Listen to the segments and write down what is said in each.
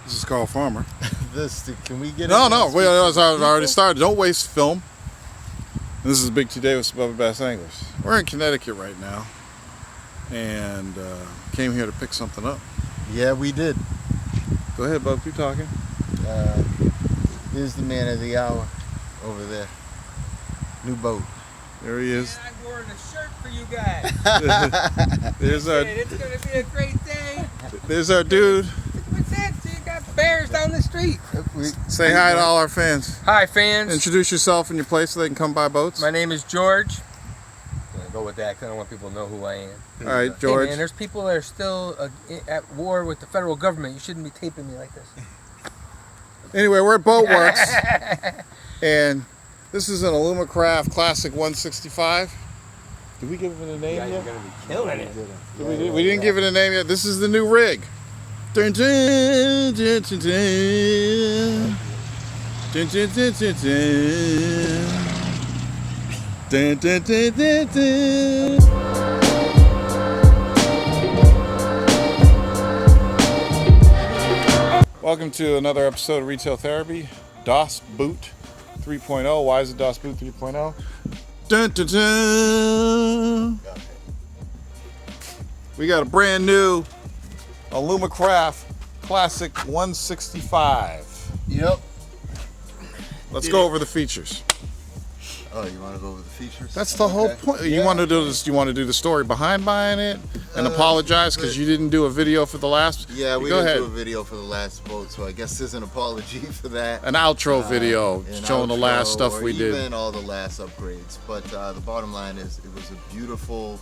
This is called Farmer. Can we get No, it? no. I've already started. Don't waste film. This is Big T Davis, Bubba Bass Anglers. We're in Connecticut right now, and came here to pick something up. Yeah, we did. Go ahead, Bub. Keep talking. Here's the man of the hour over there. New boat. There he is. Man, I wore a shirt for you guys. There's our. It's gonna be a great day. There's our dude. What's that? So you got bears down the street. Say hi to all our fans. Hi, fans. Introduce yourself and your place so they can come buy boats. My name is George. I'm gonna go with that because I don't want people to know who I am. All right, George. Hey, man, there's people that are still at war with the federal government. You shouldn't be taping me like this. Anyway, we're at Boatworks, and this is an Alumacraft Classic 165. Did we give it a name You guys yet? are gonna be killing it. We didn't give it a name yet. This is the new rig. Dun, dun, dun, dun, dun. Dun, dun, dun, dun, dun. Dun, dun, dun, dun, dun. Welcome to another episode of Retail Therapy. DOS Boot 3.0. Why is it DOS Boot 3.0? Dun, dun, dun. We got a brand new Alumacraft Classic 165. Yep. Let's go over the features. Oh, you want to go over the features? That's the whole point. You Yeah. want to do this? You want to do the story behind buying it and apologize because you didn't do a video for the last. Yeah, we go didn't ahead. do a video for the last boat, so I guess there's an apology for that. An outro video An showing the last outro, stuff or we did. even all the last upgrades. But the bottom line is, it was a beautiful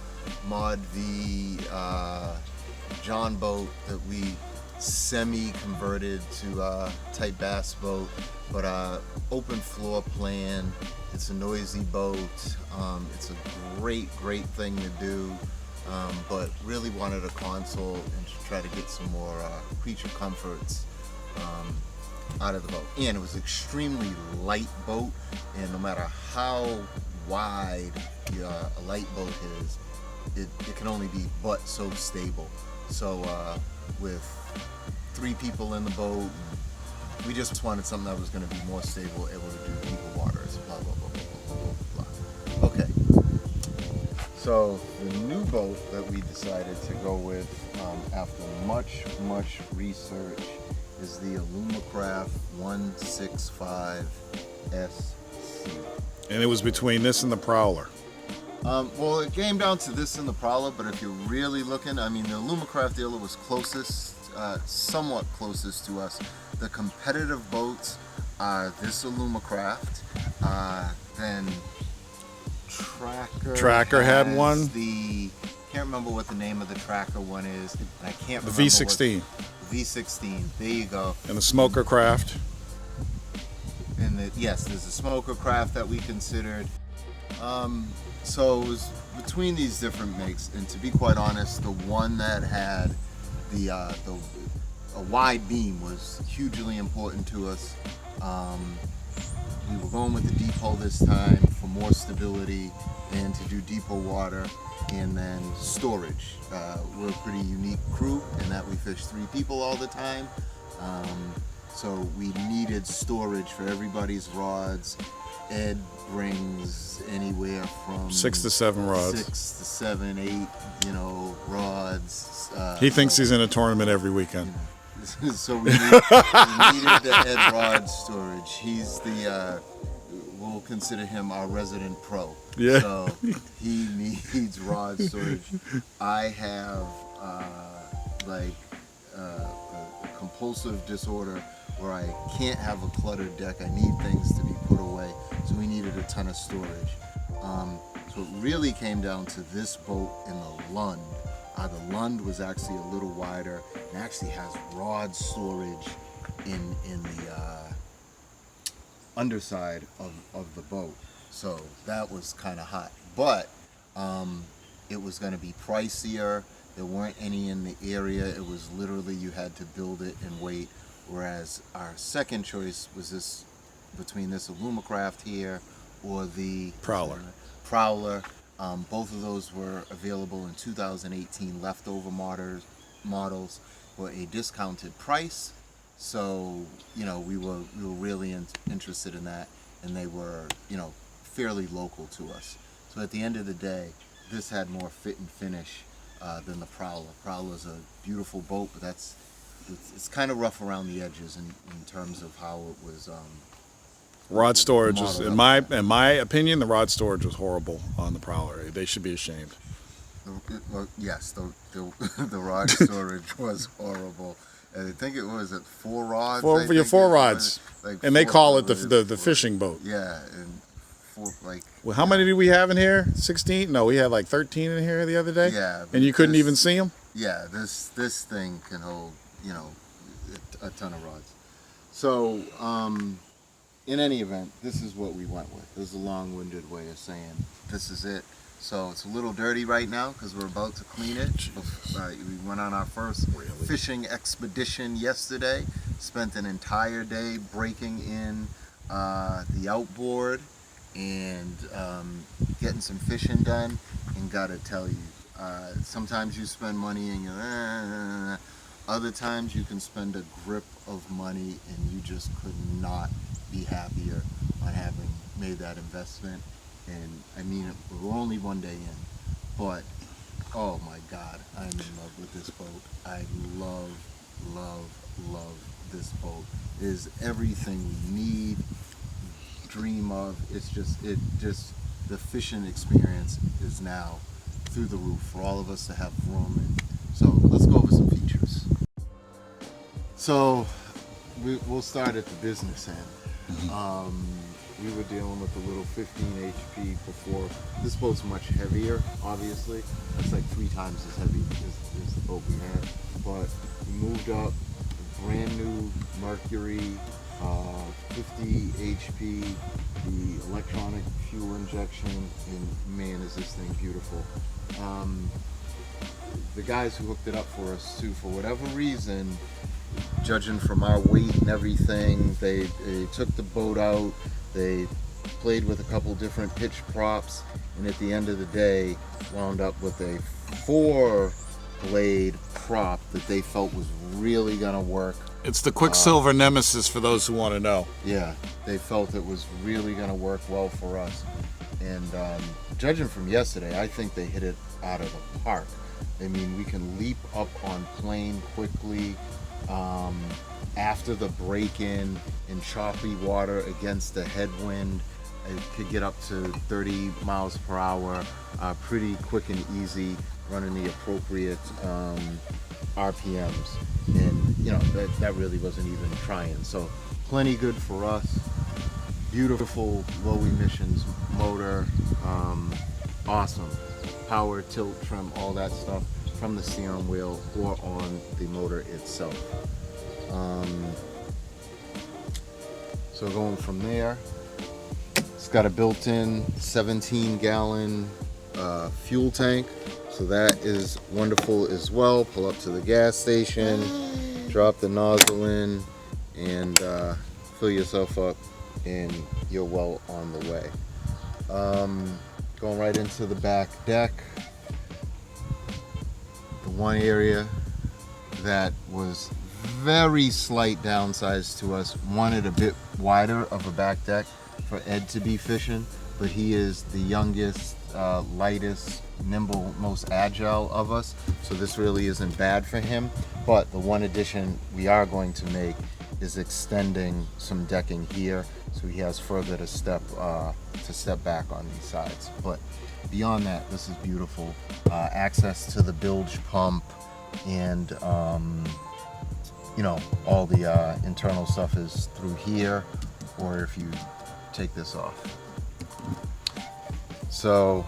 Mod V John boat that we semi-converted to type bass boat, but open floor plan. It's a noisy boat. It's a great thing to do, but really wanted a console and to try to get some more creature comforts out of the boat. And it was an extremely light boat, and no matter how wide a light boat is, it can only be but so stable. So with 3 people in the boat, we just wanted something that was going to be more stable, able to do deeper waters, blah, blah, blah, blah, blah, blah, blah. Okay. So the new boat that we decided to go with after much research is the Alumacraft 165 SC. And it was between this and the Prowler. Well, it came down to this and the Prowler, but if you're really looking, I mean, the Alumacraft dealer was closest, somewhat closest to us. The competitive boats are this Alumacraft, then Tracker had one. Can't remember what the name of the Tracker one is, and I can't The remember V16. V16, there you go. And the Smokercraft. And yes, there's a Smokercraft that we considered. So it was between these different makes, and to be quite honest, the one that had a wide beam was hugely important to us. We were going with the deep hull this time for more stability and to do deeper water, and then storage. We're a pretty unique crew in that we fish 3 people all the time. So we needed storage for everybody's rods. Ed brings anywhere from 6 to 7 rods. 6 to 7, 8, rods. He thinks he's in a tournament every weekend. So we needed the Ed rod storage. He's we'll consider him our resident pro. Yeah. So he needs rod storage. I have a compulsive disorder where I can't have a cluttered deck. I need things to be put away. So we needed a ton of storage. So it really came down to this boat and the Lund. The Lund was actually a little wider and actually has rod storage in the underside of the boat. So that was kind of hot. But it was going to be pricier. There weren't any in the area. It was literally you had to build it and wait. Whereas our second choice was between this Alumacraft here or the Prowler. Both of those were available in 2018 leftover models for a discounted price. So, we were really interested in that, and they were, fairly local to us. So at the end of the day, this had more fit and finish than the Prowler. Prowler's a beautiful boat, but it's kind of rough around the edges in terms of how it was. Rod storage was, Model in my opinion, the rod storage was horrible on the Prowler. They should be ashamed. Yes, the rod storage was horrible. I think it was at 4 rods. Four rods, and they call it the fishing boat. Yeah, and 4 Well, how many do we have in here? 16? No, we had like 13 in here the other day. Yeah, and you couldn't even see them. Yeah, this thing can hold a ton of rods. So in any event, this is what we went with. This is a long-winded way of saying this is it. So it's a little dirty right now because we're about to clean it. We went on our first fishing expedition yesterday. Spent an entire day breaking in the outboard and getting some fishing done. And gotta tell you, sometimes you spend money and you're other times you can spend a grip of money and you just could not be happier on having made that investment. And I mean, we're only one day in, but oh my God, I'm in love with this boat. I love, love, love this boat. It is everything we need, dream of. It's just the fishing experience is now through the roof for all of us to have room. And so let's go over some features. So we'll start at the business end. We were dealing with a little 15 HP before. This boat's much heavier, obviously. That's like 3 times as heavy as the boat we had. But we moved up, brand new Mercury, 50 HP, the electronic fuel injection, and man, is this thing beautiful. The guys who hooked it up for us too, for whatever reason, judging from our weight and everything, they took the boat out. They played with a couple different pitch props, and at the end of the day wound up with a 4-blade prop that they felt was really gonna work. It's the Quicksilver Nemesis for those who want to know. Yeah, they felt it was really gonna work well for us. And judging from yesterday, I think they hit it out of the park. I mean, we can leap up on plane quickly. After the break-in in choppy water against the headwind, it could get up to 30 miles per hour, pretty quick and easy, running the appropriate RPMs. And that really wasn't even trying. So plenty good for us. Beautiful low emissions motor, awesome power, tilt, trim, all that stuff from the steering wheel or on the motor itself. So going from there, it's got a built-in 17-gallon fuel tank, so that is wonderful as well. Pull up to the gas station, drop the nozzle in, and fill yourself up, and you're well on the way. Going right into the back deck, the one area that was very slight downsides to us, wanted a bit wider of a back deck for Ed to be fishing, but he is the youngest, lightest, nimble, most agile of us, so this really isn't bad for him. But the one addition we are going to make is extending some decking here, so he has further to step back on these sides. But beyond that, this is beautiful. Access to the bilge pump, and all the internal stuff is through here, or if you take this off. So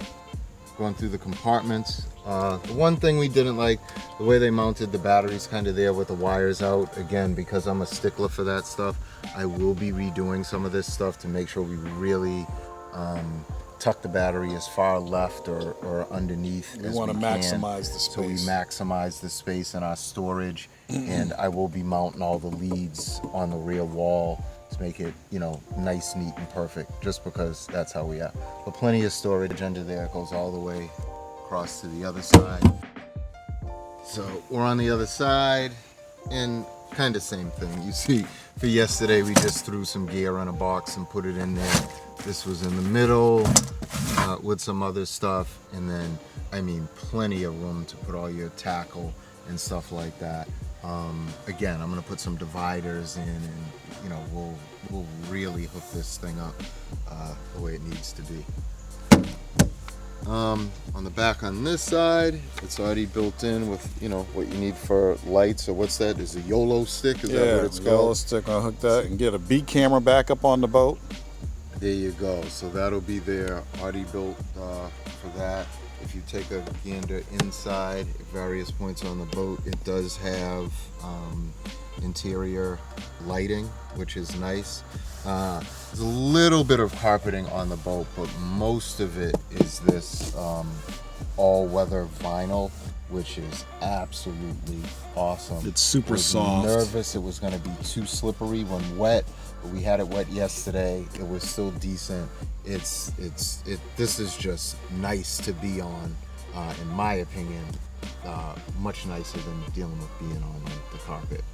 going through the compartments, the one thing we didn't like, the way they mounted the batteries kind of there with the wires out. Again, because I'm a stickler for that stuff, I will be redoing some of this stuff to make sure we really tuck the battery as far left or underneath as we can. We want to maximize the space. So we maximize the space in our storage. And I will be mounting all the leads on the rear wall to make it, nice, neat, and perfect, just because that's how we are. But plenty of storage under there. It goes all the way across to the other side. So we're on the other side, and kind of same thing. You see, for yesterday we just threw some gear in a box and put it in there. This was in the middle with some other stuff, and then I mean plenty of room to put all your tackle and stuff like that. Again, I'm gonna put some dividers in, and you know we'll really hook this thing up the way it needs to be. On the back on this side, it's already built in with, you know, what you need for lights, or what's that? Is a YOLO stick? Is that what it's called? YOLO stick. I'll hook that and get a B camera back up on the boat. There you go. So that'll be there, already built for that. If you take a gander inside at various points on the boat, it does have interior lighting, which is nice. There's a little bit of carpeting on the boat, but most of it is this all-weather vinyl, which is absolutely awesome. It's super soft. Nervous it was going to be too slippery when wet, but we had it wet yesterday. It was still decent. This is just nice to be on, in my opinion. Much nicer than dealing with being on the carpet.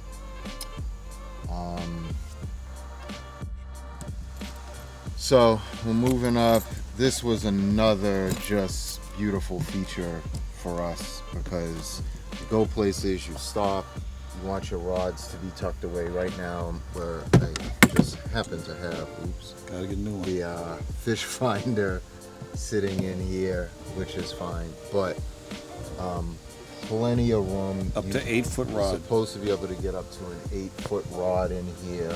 So we're moving up. This was another just beautiful feature for us, because you go places, you stop, you want your rods to be tucked away. Right now, where I just happen to have, Gotta get a new one. the fish finder sitting in here, which is fine, but plenty of room. Up to 8-foot You're rod. supposed to be able to get up to an 8-foot rod in here.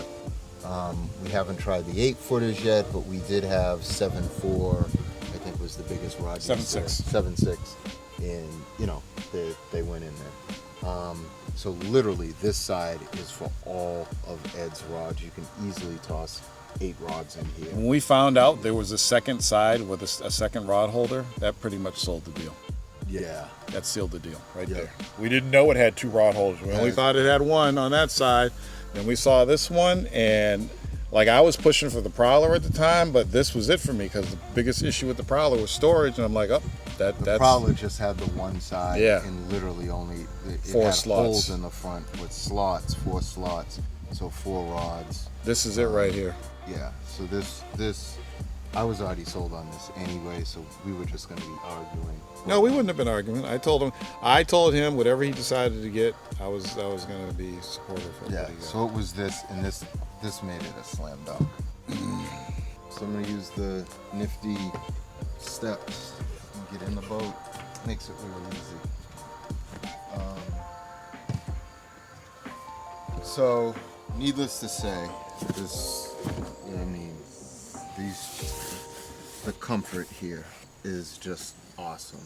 We haven't tried the 8-footers yet, but we did have 7.4, I think was the biggest rod. 7.6. 7.6, and you know, they went in there. So literally this side is for all of Ed's rods. You can easily toss 8 rods in here. When we found out there was a second side with a second rod holder, that pretty much sold the deal. Yeah. That sealed the deal right Yeah. there. We didn't know it had 2 rod holders. We only Right. thought it had one on that side. Then we saw this one, and like I was pushing for the Prowler at the time, but this was it for me, because the biggest issue with the Prowler was storage, and I'm like, oh, The that's Prowler just had the one side, Yeah. and literally only it 4 had slots. holes in the front with slots, 4 slots, so 4 rods. this is it right here. Yeah, so this I was already sold on this anyway, so we were just going to be arguing. No, we wouldn't have been arguing. I told him whatever he decided to get, I was going to be supportive of Yeah, what he got. so it was this, and this made it a slam dunk. So I'm going to use the nifty steps and get in the boat. Makes it real easy. So, needless to say, this, you know what I mean, the comfort here is just awesome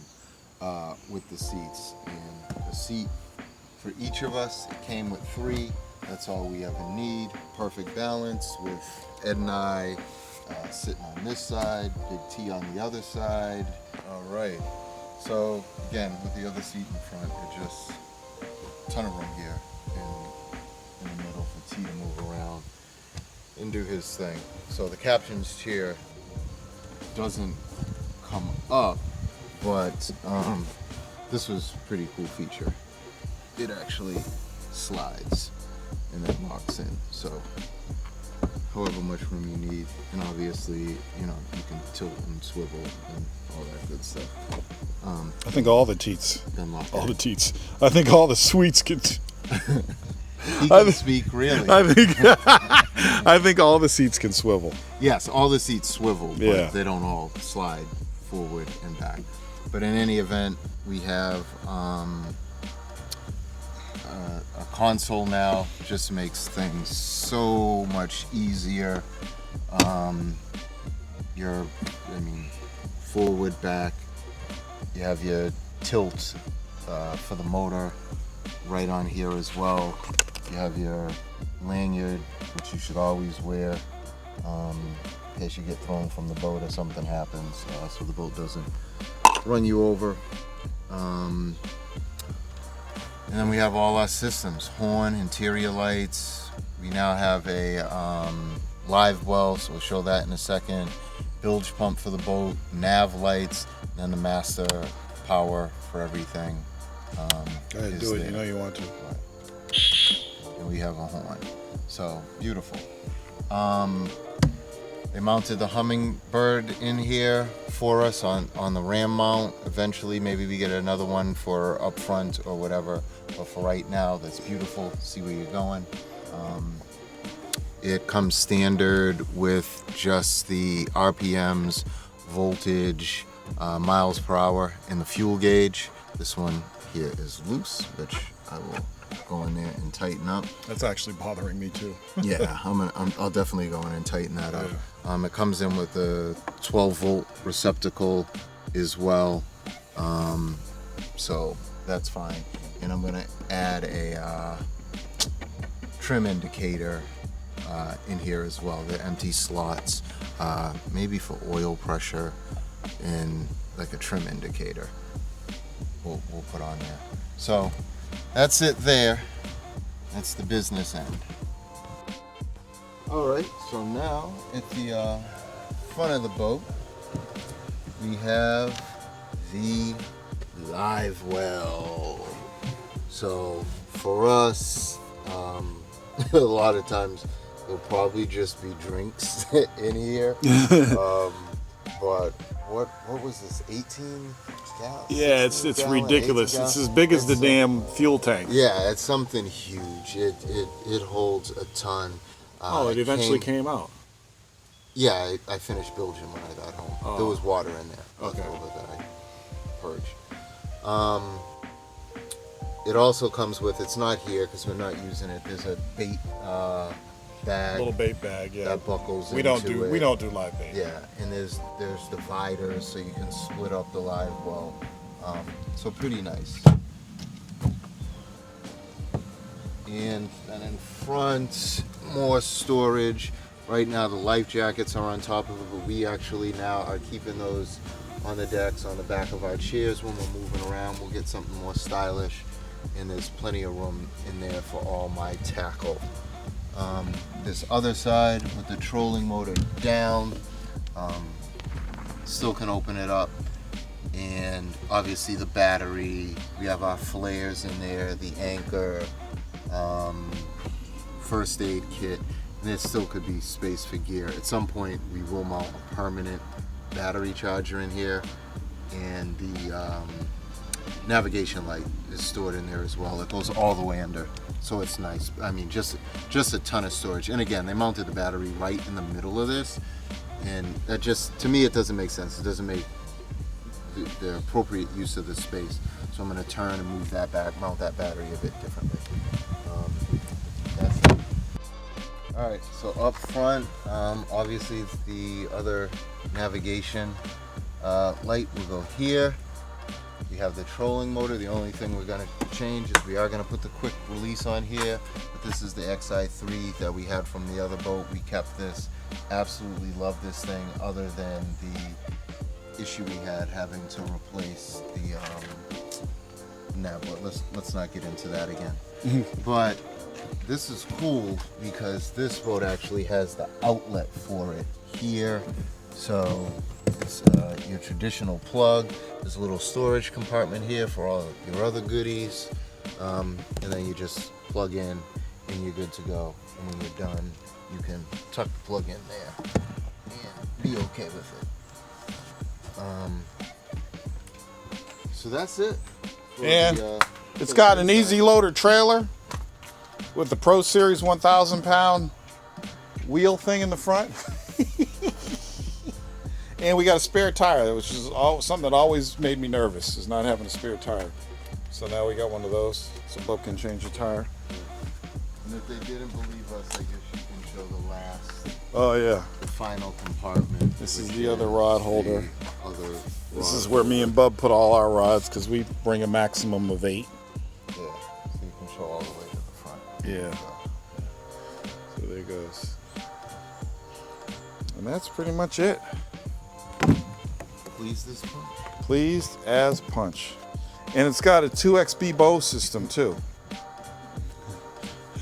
with the seats. And the seat for each of us, it came with 3. That's all we ever need. Perfect balance with Ed and I sitting on this side, Big T on the other side. All right. So again, with the other seat in front, it just a ton of room here in the middle for T to move around and do his thing. So the captain's chair doesn't come up, but this was a pretty cool feature. It actually slides and then locks in. So however much room you need, and obviously, you know, you can tilt and swivel and all that good stuff. I think all the teats. Then lock All it. the teats. I think all the suites can. He can speak really. I think all the seats can swivel. Yes, all the seats swivel, but Yeah. they don't all slide forward and back. But in any event, we have a console now. Just makes things so much easier. Forward, back. You have your tilt for the motor right on here as well. You have your lanyard, which you should always wear in case you get thrown from the boat or something happens, so the boat doesn't run you over. And then we have all our systems: horn, interior lights. We now have a Livewell, so we'll show that in a second. Bilge pump for the boat, nav lights, and then the master power for everything. Go ahead, is do it. there. You know you want to. and we have a horn. So beautiful. They mounted the hummingbird in here for us on the ram mount. Eventually, maybe we get another one for up front or whatever. But for right now, that's beautiful. See where you're going. It comes standard with just the RPMs, voltage, miles per hour, and the fuel gauge. This one here is loose, which I will go in there and tighten up. That's actually bothering me too. Yeah, I'll definitely go in and tighten that up. It comes in with a 12-volt receptacle as well, so that's fine. And I'm gonna add a trim indicator in here as well. The empty slots, maybe for oil pressure, and like a trim indicator. We'll put on there. So that's it there. That's the business end. All right, so now at the front of the boat, we have the Livewell. So for us, a lot of times there'll probably just be drinks in here. But what was this? 18 gallons? Yeah, it's ridiculous. It's as big as the damn fuel tank. Yeah, it's something huge. It holds a ton. It eventually came out. Yeah, I finished bilging when I got home. Oh. There was water in there. Okay. That I purged. It also comes with, it's not here because we're not using it. There's a bait bag. Little bait bag, yeah. That buckles We don't do live bait. Yeah, and there's dividers so you can split up the live well. So pretty nice. And then in front, more storage. Right now the life jackets are on top of it, but we actually now are keeping those on the decks, on the back of our chairs when we're moving around. We'll get something more stylish, and there's plenty of room in there for all my tackle. This other side with the trolling motor down, still can open it up, and obviously the battery. We have our flares in there, the anchor, first aid kit, and there still could be space for gear. At some point we will mount a permanent battery charger in here, and the navigation light is stored in there as well. It goes all the way under, so it's nice. I mean, just a ton of storage. And again, they mounted the battery right in the middle of this, and that just, to me, it doesn't make sense. It doesn't make the appropriate use of the space. So I'm going to turn and move that back, mount that battery a bit differently. That's it. All right, so up front, obviously the other navigation light will go here. We have the trolling motor. The only thing we're going to change is we are going to put the quick release on here. But this is the XI3 that we had from the other boat. We kept this. Absolutely love this thing, other than the issue we had having to replace the nav. Let's not get into that again. But this is cool because this boat actually has the outlet for it here. So it's your traditional plug. There's a little storage compartment here for all your other goodies, and then you just plug in and you're good to go. And when you're done, you can tuck the plug in there and be okay with it. So that's it. And it's got an easy loader trailer with the Pro Series 1,000 pound wheel thing in the front. And we got a spare tire, which is something that always made me nervous, is not having a spare tire. So now we got one of those, so Bub can change the tire. And if they didn't believe us, I guess you can show the last. Oh yeah. The final compartment. This is the other rod holder. This is where holder. me and Bub put all our rods, because we bring a maximum of 8. Yeah, so you can show all the way to the front. Yeah. So there it goes. And that's pretty much it. Pleased as punch. Pleased as punch. And it's got a 2XB bow system too.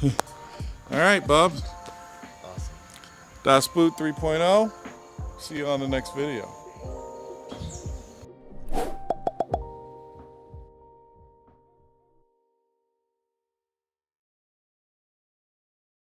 All right, Bub. Awesome. Das Boot 3.0. See you on the next video.